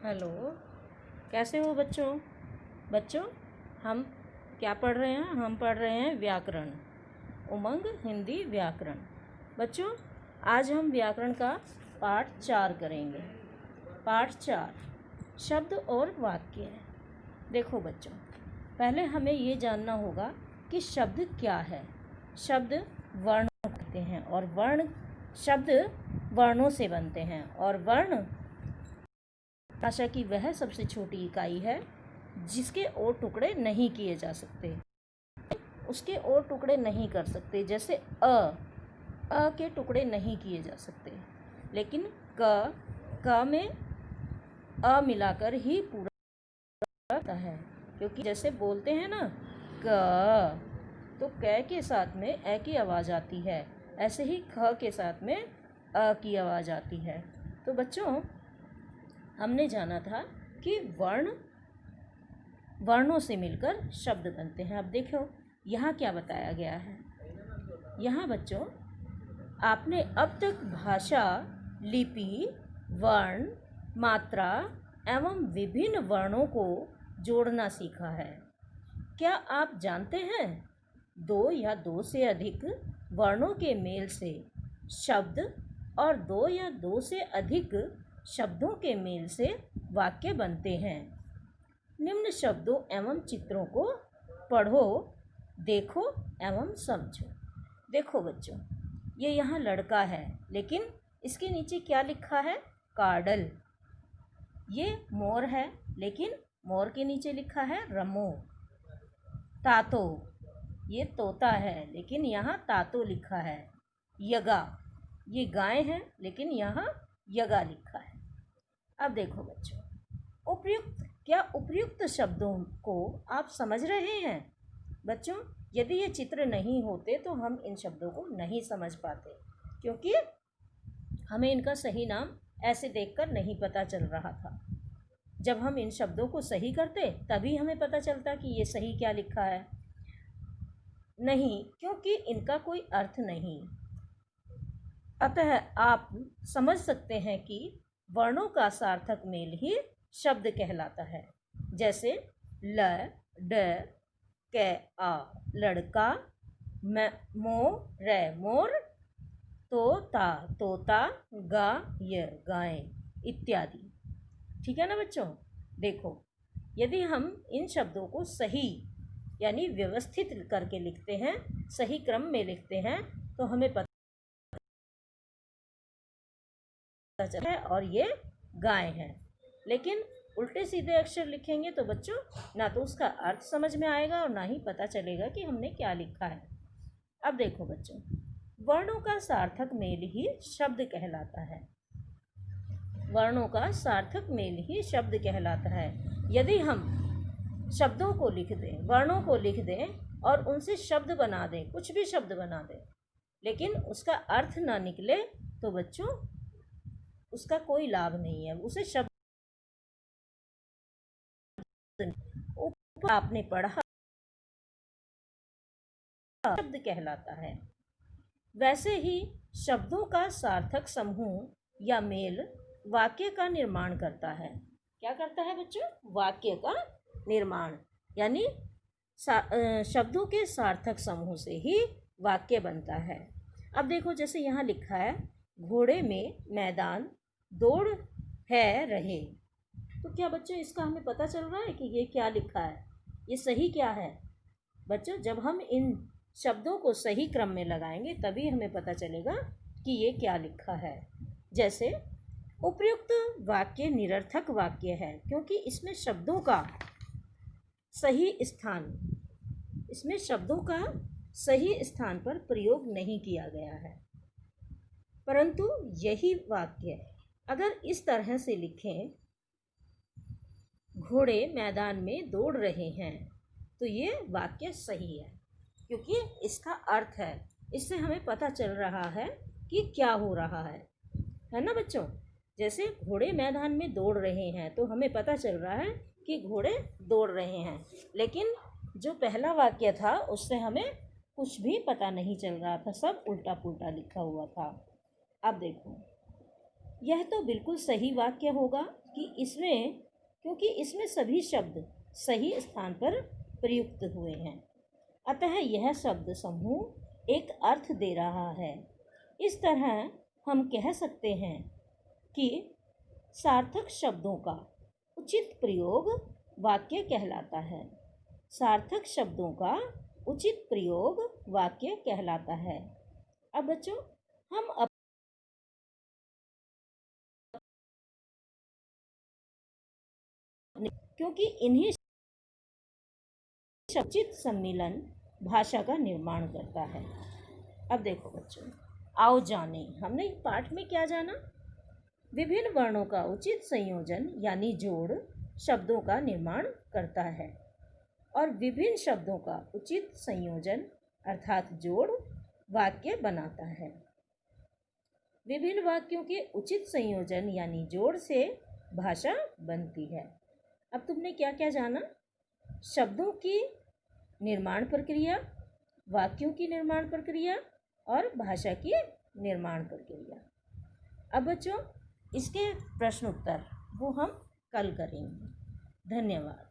Hello, कैसे हो बच्चों? बच्चों, हम क्या पढ़ रहे हैं? हम पढ़ रहे हैं व्याकरण, उमंग हिंदी व्याकरण। बच्चों, आज हम व्याकरण का पाठ 4 करेंगे। पाठ 4, शब्द और वाक्य। देखो बच्चों, पहले हमें ये जानना होगा कि शब्द क्या है। शब्द वर्ण होते हैं और शब्द वर्णों से बनते हैं और वर्ण भाषा की वह सबसे छोटी इकाई है जिसके और टुकड़े नहीं किए जा सकते, उसके और टुकड़े नहीं कर सकते। जैसे अ के टुकड़े नहीं किए जा सकते, लेकिन क में अ मिलाकर ही पूरा होता है। क्योंकि जैसे बोलते हैं ना क, तो क के साथ में ए की आवाज़ आती है, ऐसे ही ख के साथ में अ की आवाज़ आती है। तो बच्चों, हमने जाना था कि वर्णों से मिलकर शब्द बनते हैं। अब देखो यहाँ क्या बताया गया है। यहाँ बच्चों, आपने अब तक भाषा, लिपि, वर्ण, मात्रा एवं विभिन्न वर्णों को जोड़ना सीखा है। क्या आप जानते हैं, 2 या 2 से अधिक वर्णों के मेल से शब्द और 2 या 2 से अधिक शब्दों के मेल से वाक्य बनते हैं। निम्न शब्दों एवं चित्रों को पढ़ो, देखो एवं समझो। देखो बच्चों, ये यहाँ लड़का है, लेकिन इसके नीचे क्या लिखा है? कार्डल। ये मोर है, लेकिन मोर के नीचे लिखा है रमो। तातो, ये तोता है, लेकिन यहाँ तातो लिखा है। यगा, ये गाय है, लेकिन यहाँ यगा लिखा है। अब देखो बच्चों, उपर्युक्त शब्दों को आप समझ रहे हैं? बच्चों, यदि ये चित्र नहीं होते तो हम इन शब्दों को नहीं समझ पाते, क्योंकि हमें इनका सही नाम ऐसे देखकर नहीं पता चल रहा था। जब हम इन शब्दों को सही करते तभी हमें पता चलता कि ये सही क्या लिखा है। नहीं, क्योंकि इनका कोई अर्थ नहीं। अतः आप समझ सकते हैं कि वर्णों का सार्थक मेल ही शब्द कहलाता है। जैसे ल, ड, क, आ लड़का, मो, रे मोर, तोता तोता, गा य गाय इत्यादि। ठीक है ना बच्चों? देखो, यदि हम इन शब्दों को सही यानी व्यवस्थित करके लिखते हैं, सही क्रम में लिखते हैं, तो हमें पता चलता है और ये गाय है। लेकिन उल्टे सीधे अक्षर लिखेंगे तो बच्चों, ना तो उसका अर्थ समझ में आएगा और ना ही पता चलेगा कि हमने क्या लिखा है। अब देखो बच्चों, वर्णों का सार्थक मेल ही शब्द कहलाता है। वर्णों का सार्थक मेल ही शब्द कहलाता है। यदि हम शब्दों को लिख दें, वर्णों को लिख दें और उनसे शब्द बना दें, कुछ भी शब्द बना दें, लेकिन उसका अर्थ ना निकले, तो बच्चों उसका कोई लाभ नहीं है। उसे शब्द ऊपर आपने पढ़ा, शब्द कहलाता है। वैसे ही शब्दों का सार्थक समूह या मेल वाक्य का निर्माण करता है। क्या करता है बच्चों? वाक्य का निर्माण, यानी शब्दों के सार्थक समूह से ही वाक्य बनता है। अब देखो, जैसे यहाँ लिखा है, घोड़े में मैदान दौड़ है रहे। तो क्या बच्चों इसका हमें पता चल रहा है कि ये क्या लिखा है, ये सही क्या है? बच्चों, जब हम इन शब्दों को सही क्रम में लगाएंगे तभी हमें पता चलेगा कि ये क्या लिखा है। जैसे उपर्युक्त वाक्य निरर्थक वाक्य है, क्योंकि इसमें शब्दों का सही स्थान पर प्रयोग नहीं किया गया है। परंतु यही वाक्य अगर इस तरह से लिखें, घोड़े मैदान में दौड़ रहे हैं, तो ये वाक्य सही है, क्योंकि इसका अर्थ है। इससे हमें पता चल रहा है कि क्या हो रहा है ना बच्चों? जैसे घोड़े मैदान में दौड़ रहे हैं, तो हमें पता चल रहा है कि घोड़े दौड़ रहे हैं। लेकिन जो पहला वाक्य था उससे हमें कुछ भी पता नहीं चल रहा था, सब उल्टा पुल्टा लिखा हुआ था। अब देखो, यह तो बिल्कुल सही वाक्य होगा क्योंकि इसमें सभी शब्द सही स्थान पर प्रयुक्त हुए हैं, अतः यह शब्द समूह एक अर्थ दे रहा है। इस तरह हम कह सकते हैं कि सार्थक शब्दों का उचित प्रयोग वाक्य कहलाता है। सार्थक शब्दों का उचित प्रयोग वाक्य कहलाता है। अब बच्चों हम क्योंकि इन्हीं उचित सम्मिलन भाषा का निर्माण करता है। अब देखो बच्चों, आओ जाने हमने पाठ में क्या जाना। विभिन्न वर्णों का उचित संयोजन यानी जोड़ शब्दों का निर्माण करता है और विभिन्न शब्दों का उचित संयोजन अर्थात जोड़ वाक्य बनाता है। विभिन्न वाक्यों के उचित संयोजन यानी जोड़ से भाषा बनती है। अब तुमने क्या क्या जाना? शब्दों की निर्माण प्रक्रिया, वाक्यों की निर्माण प्रक्रिया और भाषा की निर्माण प्रक्रिया। अब बच्चों इसके प्रश्न उत्तर वो हम कल करेंगे। धन्यवाद।